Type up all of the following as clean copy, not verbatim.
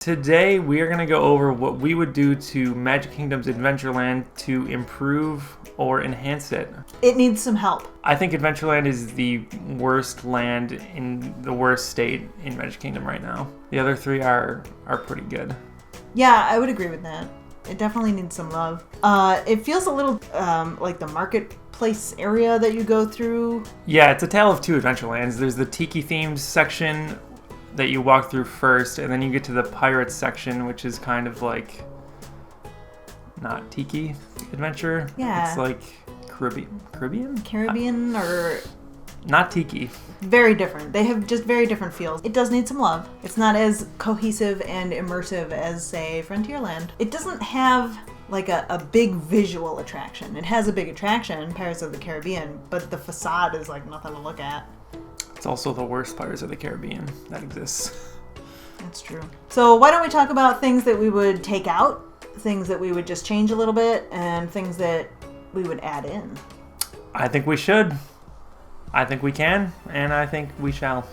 Today we are going to go over what we would do to Magic Kingdom's Adventureland to improve or enhance it. It needs some help. I think Adventureland is the worst land in the worst state in Magic Kingdom right now. The other three are pretty good. Yeah, I would agree with that. It definitely needs some love. It feels a little like the marketplace area that you go through. Yeah, it's a tale of two Adventurelands. There's the tiki themed section that you walk through first, and then you get to the pirates section, which is kind of like not tiki adventure. Yeah. It's like Caribbean or not tiki. Very different. They have just very different feels. It does need some love. It's not as cohesive and immersive as, say, Frontierland. It doesn't have like a big visual attraction. It has a big attraction, Pirates of the Caribbean, but the facade is like nothing to look at. It's also the worst Pirates of the Caribbean that exists. That's true. So why don't we talk about things that we would take out, things that we would just change a little bit, and things that we would add in? I think we should. I think we can, and I think we shall.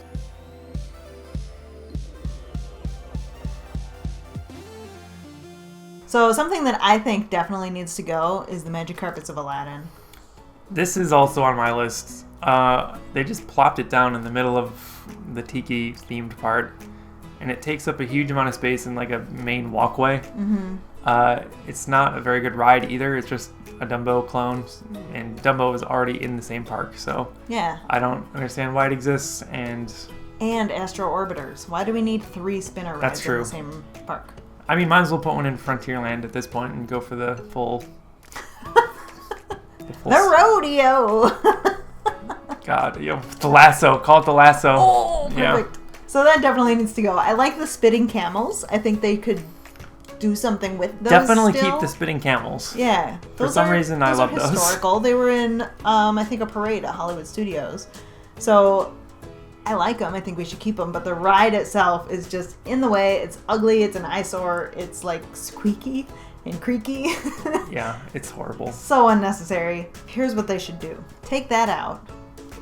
So something that I think definitely needs to go is the Magic Carpets of Aladdin. This is also on my list. They just plopped it down in the middle of the tiki themed part, and it takes up a huge amount of space in like a main walkway. Mm-hmm. It's not a very good ride either. It's just a Dumbo clone, and Dumbo is already in the same park, so yeah, I don't understand why it exists. And Astro Orbiters. Why do we need 3 spinner rides in the same park? I mean, might as well put one in Frontierland at this point and go for the full. The rodeo. God, the lasso. Call it the lasso. Oh, perfect. Yeah. So that definitely needs to go. I like the spitting camels. I think they could do something with those. Definitely still. Keep the spitting camels. Yeah. For some reason, I love those. Historical. They were in, I think, a parade at Hollywood Studios. So I like them. I think we should keep them. But the ride itself is just in the way. It's ugly. It's an eyesore. It's like squeaky and creaky. Yeah, it's horrible. So unnecessary. Here's what they should do. Take that out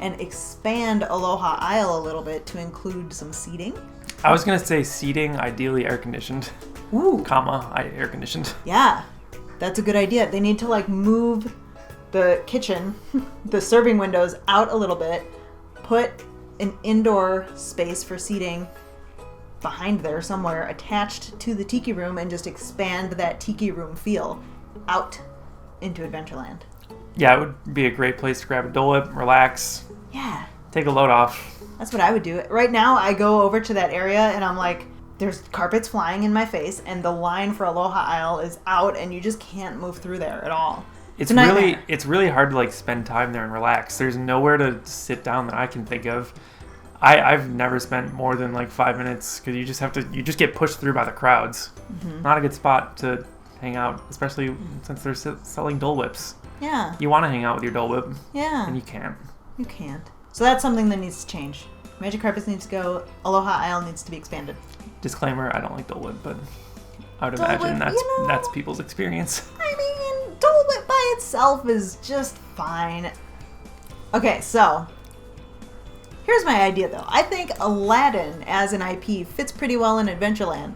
and expand Aloha Isle a little bit to include some seating. I was going to say seating, ideally air-conditioned. Ooh. Air-conditioned. Yeah, that's a good idea. They need to like move the kitchen, the serving windows out a little bit, put an indoor space for seating behind there somewhere attached to the tiki room, and just expand that tiki room feel out into Adventureland. Yeah, it would be a great place to grab a Dole Whip, relax. Yeah. Take a load off. That's what I would do. Right now, I go over to that area and I'm like, there's carpets flying in my face, and the line for Aloha Isle is out, and you just can't move through there at all. It's really hard to like spend time there and relax. There's nowhere to sit down that I can think of. I've never spent more than like 5 minutes, because you just get pushed through by the crowds. Mm-hmm. Not a good spot to hang out, especially since they're selling Dole Whips. Yeah. You want to hang out with your Dole Whip. Yeah. And you can't. You can't. So that's something that needs to change. Magic Carpets needs to go. Aloha Isle needs to be expanded. Disclaimer, I don't like Dole Whip, but I would imagine that's people's experience. I mean, Dole Whip by itself is just fine. Okay, so here's my idea, though. I think Aladdin as an IP fits pretty well in Adventureland.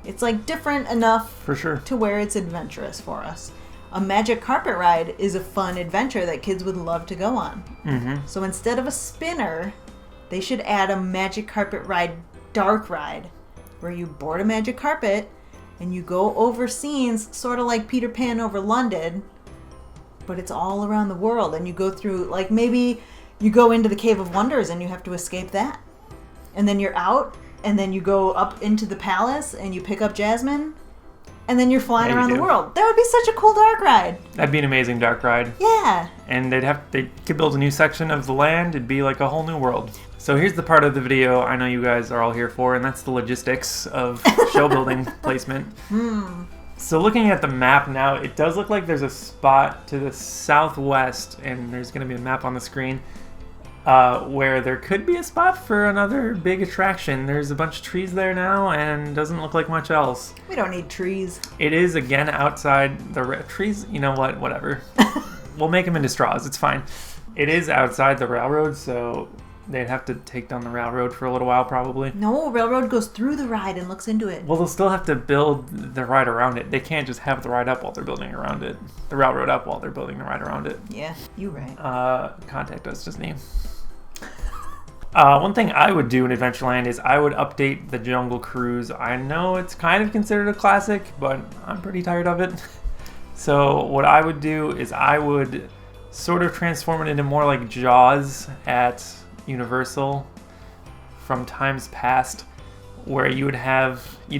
It's like different enough for sure to where it's adventurous for us. A magic carpet ride is a fun adventure that kids would love to go on. Mm-hmm. So instead of a spinner, they should add a magic carpet ride dark ride, where you board a magic carpet and you go over scenes sort of like Peter Pan over London, but it's all around the world, and you go through, like, maybe you go into the Cave of Wonders and you have to escape that, and then you're out, and then you go up into the palace and you pick up Jasmine, and then you're flying around the world. That would be such a cool dark ride. That'd be an amazing dark ride. Yeah. And they could build a new section of the land. It'd be like a whole new world. So here's the part of the video I know you guys are all here for, and that's the logistics of show building placement. So looking at the map now, it does look like there's a spot to the southwest, and there's going to be a map on the screen, where there could be a spot for another big attraction. There's a bunch of trees there now, and doesn't look like much else. We don't need trees. It is, again, outside the trees. You know what? Whatever. We'll make them into straws. It's fine. It is outside the railroad, so They'd have to take down the railroad for a little while, probably. No, railroad goes through the ride and looks into it. Well, they'll still have to build the ride around it. They can't just have the ride up while they're building around it. The railroad up while they're building the ride around it. Yeah, you're right. Contact us, Disney. One thing I would do in Adventureland is I would update the Jungle Cruise. I know it's kind of considered a classic, but I'm pretty tired of it. So what I would do is I would sort of transform it into more like Jaws at Universal from times past, where you'd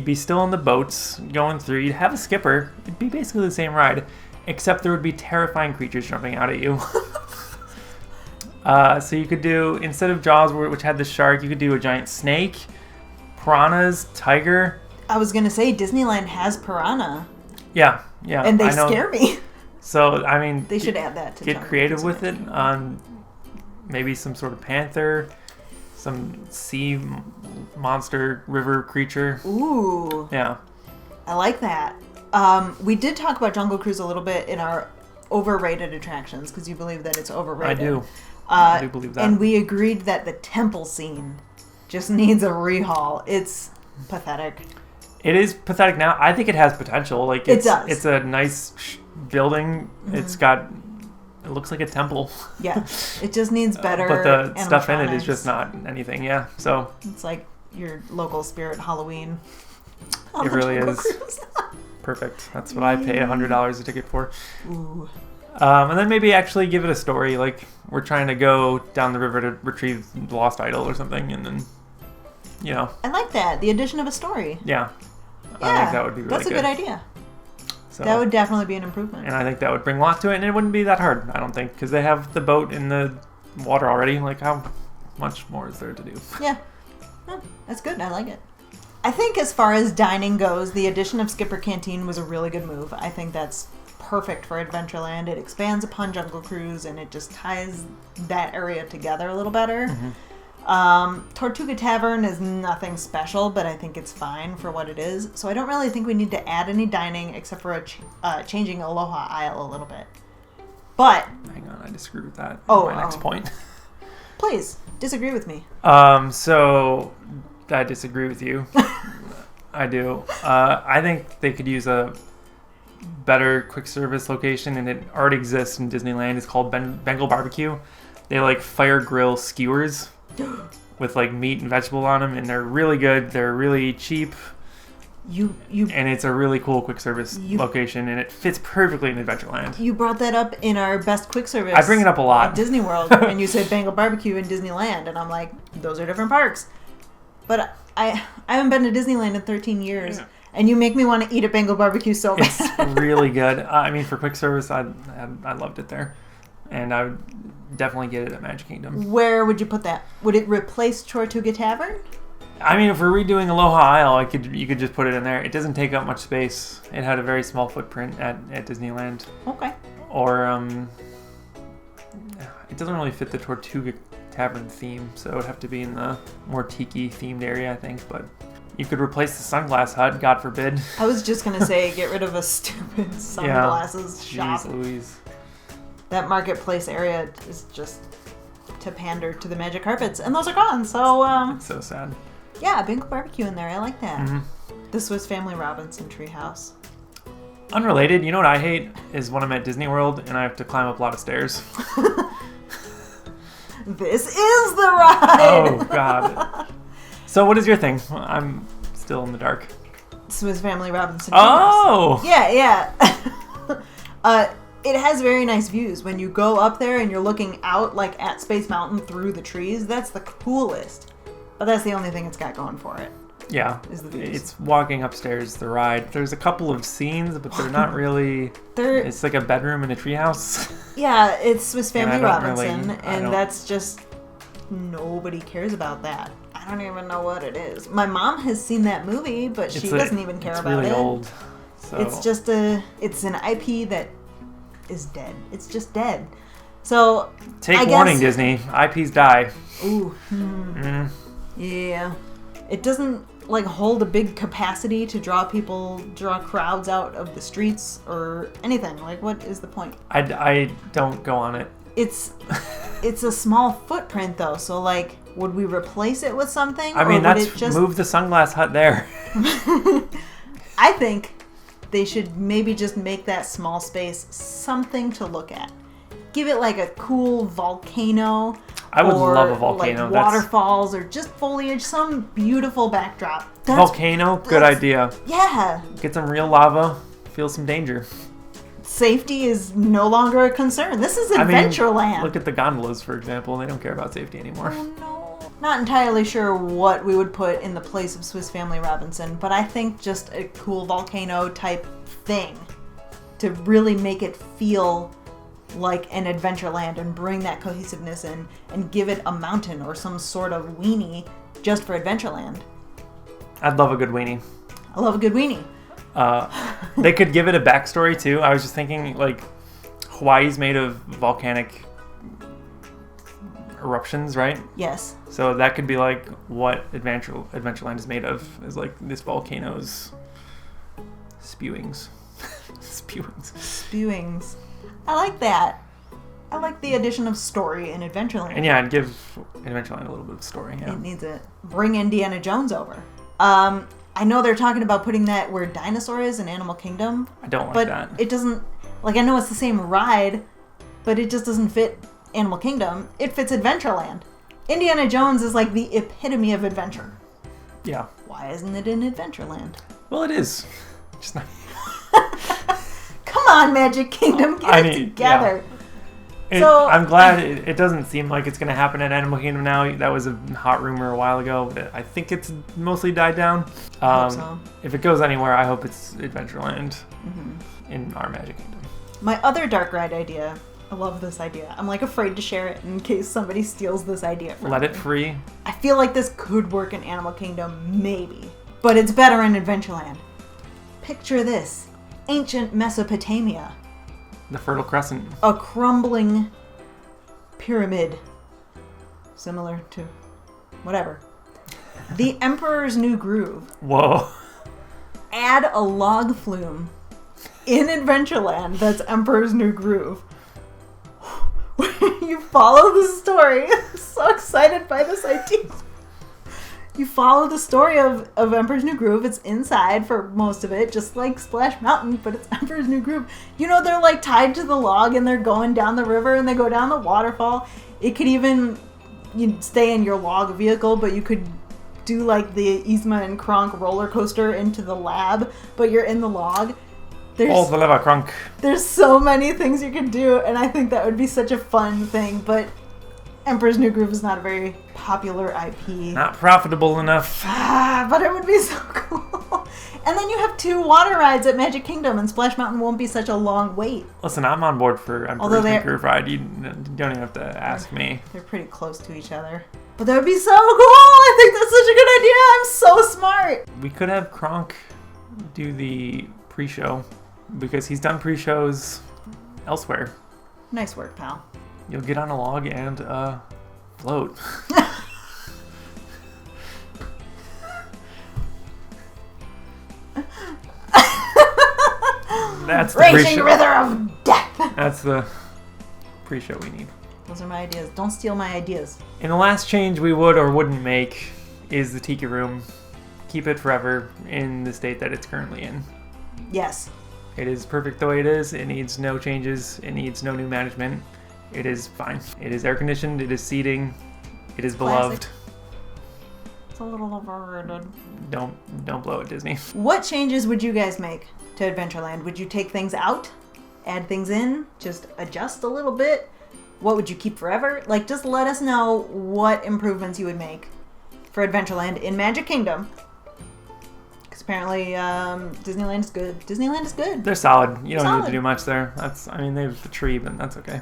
be still on the boats going through, you'd have a skipper, it'd be basically the same ride, except there would be terrifying creatures jumping out at you. So you could do, instead of Jaws, which had the shark, you could do a giant snake, piranhas, tiger. I was gonna say Disneyland has piranha. Yeah. And they scare me. So, I mean, they should add that to get creative with it. Maybe some sort of panther, some sea monster, river creature. Ooh. Yeah. I like that. We did talk about Jungle Cruise a little bit in our overrated attractions, because you believe that it's overrated. I do. I do believe that. And we agreed that the temple scene just needs a rehaul. It's pathetic. It is pathetic now. I think it has potential. Like it does. It's a nice building. Mm-hmm. It looks like a temple. Yeah, it just needs better. But the stuff in it is just not anything. Yeah, so it's like your local Spirit Halloween. It really is. Perfect. That's what I pay $100 a ticket for. Ooh. And then maybe actually give it a story. Like we're trying to go down the river to retrieve the lost idol or something, and then, you know. I like that. The addition of a story. Yeah. Yeah, I think that would be really that's a good idea. So, that would definitely be an improvement. And I think that would bring a lot to it, and it wouldn't be that hard, I don't think, because they have the boat in the water already. Like, how much more is there to do? Yeah. That's good. I like it. I think as far as dining goes, the addition of Skipper Canteen was a really good move. I think that's perfect for Adventureland. It expands upon Jungle Cruise, and it just ties that area together a little better. Mm-hmm. Tortuga Tavern is nothing special, but I think it's fine for what it is. So I don't really think we need to add any dining except for changing Aloha Isle a little bit. But hang on, I disagree with that. Next point. Please disagree with me. So I disagree with you. I do. I think they could use a better quick service location, and it already exists in Disneyland. It's called Bengal Barbecue. They like fire grill skewers with like meat and vegetable on them, and they're really good. They're really cheap. And it's a really cool quick service location, and it fits perfectly in Adventureland. You brought that up in our best quick service. I bring it up a lot. At Disney World, and you said Bengal Barbecue in Disneyland, and I'm like, those are different parks. But I haven't been to Disneyland in 13 years, and you make me want to eat a Bengal Barbecue so bad. It's really good. I mean, for quick service, I loved it there, and I would definitely get it at Magic Kingdom. Where would you put that? Would it replace Tortuga Tavern? I mean, if we're redoing Aloha Isle, you could just put it in there. It doesn't take up much space. It had a very small footprint at Disneyland. Okay. Or it doesn't really fit the Tortuga Tavern theme, so it would have to be in the more tiki themed area, I think. But you could replace the Sunglass Hut, God forbid. I was just gonna say, get rid of a stupid sunglasses shop. Jeez Louise. That marketplace area is just to pander to the magic carpets, and those are gone. So it's so sad. Yeah, Bengal Barbecue in there. I like that. Mm-hmm. The Swiss Family Robinson Treehouse. Unrelated, you know what I hate is when I'm at Disney World and I have to climb up a lot of stairs. This is the ride! Oh, God. So what is your thing? I'm still in the dark. Swiss Family Robinson Treehouse. Oh! Yeah. It has very nice views. When you go up there and you're looking out like at Space Mountain through the trees, that's the coolest. But that's the only thing it's got going for it. Yeah. Is the views. It's walking upstairs the ride. There's a couple of scenes, but they're not really... It's like a bedroom in a treehouse. Yeah, it's Swiss Family Robinson, and that's just... Nobody cares about that. I don't even know what it is. My mom has seen that movie, but she doesn't even care about it. It's really old. So. It's just it's an IP that is dead. It's just dead. So Take warning, Disney. IPs die. Ooh. Yeah. It doesn't like hold a big capacity to draw crowds out of the streets or anything. Like, what is the point? I don't go on it. It's It's a small footprint though, so like, would we replace it with something? I mean, or would it just... move the sunglass hut there. I think they should maybe just make that small space something to look at. Give it like a cool volcano. I would or love a volcano. Like waterfalls or just foliage, some beautiful backdrop. Volcano, good idea. Yeah. Get some real lava, feel some danger. Safety is no longer a concern. This is Adventureland. Look at the gondolas, for example. They don't care about safety anymore. Oh, no. Not entirely sure what we would put in the place of Swiss Family Robinson, but I think just a cool volcano type thing to really make it feel like an Adventureland and bring that cohesiveness in and give it a mountain or some sort of weenie just for Adventureland. I'd love a good weenie. I love a good weenie. They could give it a backstory too. I was just thinking, like, Hawaii's made of volcanic eruptions, right? Yes. So that could be like what Adventureland is made of, is like this volcano's spewings. Spewings. I like that. I like the addition of story in Adventureland. And yeah, I'd give Adventureland a little bit of story. Yeah. It needs it. Bring Indiana Jones over. I know they're talking about putting that where Dinosaur is in Animal Kingdom. I don't like that. But it doesn't... Like, I know it's the same ride, but it just doesn't fit Animal Kingdom. It fits Adventureland. Indiana Jones is like the epitome of adventure. Yeah. Why isn't it in Adventureland? Well, it is. Just not... Come on, Magic Kingdom, get it together. Yeah. I'm glad it doesn't seem like it's going to happen at Animal Kingdom now. That was a hot rumor a while ago, but I think it's mostly died down. I hope so. If it goes anywhere, I hope it's Adventureland in our Magic Kingdom. My other dark ride idea, I love this idea. I'm like afraid to share it in case somebody steals this idea from me. Let it free. I feel like this could work in Animal Kingdom, maybe. But it's better in Adventureland. Picture this. Ancient Mesopotamia. The Fertile Crescent. A crumbling pyramid. Similar to whatever. The Emperor's New Groove. Whoa. Add a log flume in Adventureland that's Emperor's New Groove. You follow the story. I'm so excited by this idea. You follow the story of Emperor's New Groove. It's inside for most of it, just like Splash Mountain, but it's Emperor's New Groove. You know, they're like tied to the log and they're going down the river and they go down the waterfall. It could even, you stay in your log vehicle, but you could do like the Yzma and Kronk roller coaster into the lab, but you're in the log. All the lever, Kronk. There's so many things you could do, and I think that would be such a fun thing, but Emperor's New Groove is not a very popular IP. Not profitable enough. But it would be so cool. And then you have 2 water rides at Magic Kingdom, and Splash Mountain won't be such a long wait. Listen, I'm on board for Emperor's New Groove ride. You don't even have to ask me. They're pretty close to each other. But that would be so cool! I think that's such a good idea! I'm so smart! We could have Kronk do the pre-show, because he's done pre-shows elsewhere. Nice work, pal. You'll get on a log and float. That's the Raging River of Death! That's the pre-show we need. Those are my ideas. Don't steal my ideas. And the last change we would or wouldn't make is the Tiki Room. Keep it forever in the state that it's currently in. Yes. It is perfect the way it is. It needs no changes. It needs no new management. It is fine. It is air conditioned. It is seating. It is beloved. Classic. It's a little overrated. Don't blow it, Disney. What changes would you guys make to Adventureland? Would you take things out? Add things in? Just adjust a little bit? What would you keep forever? Like, just let us know what improvements you would make for Adventureland in Magic Kingdom. Because apparently Disneyland is good. Disneyland is good. They're solid. You don't need to do much there. I mean, they have the tree, but that's okay.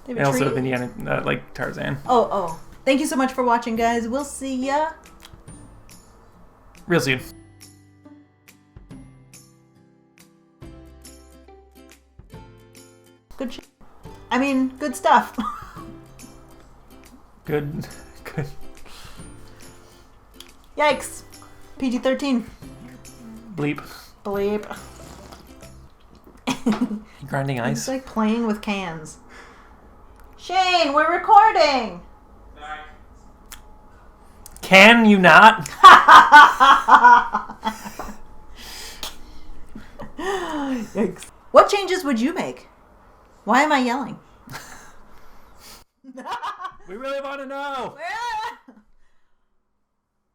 They also have Indiana, like Tarzan. Oh. Thank you so much for watching, guys. We'll see ya real soon. Good good stuff. Good. Yikes. PG-13. Bleep. Bleep. Grinding ice. It's like playing with cans. Shane, we're recording. Can you not? Yikes. What changes would you make? Why am I yelling? We really want to know.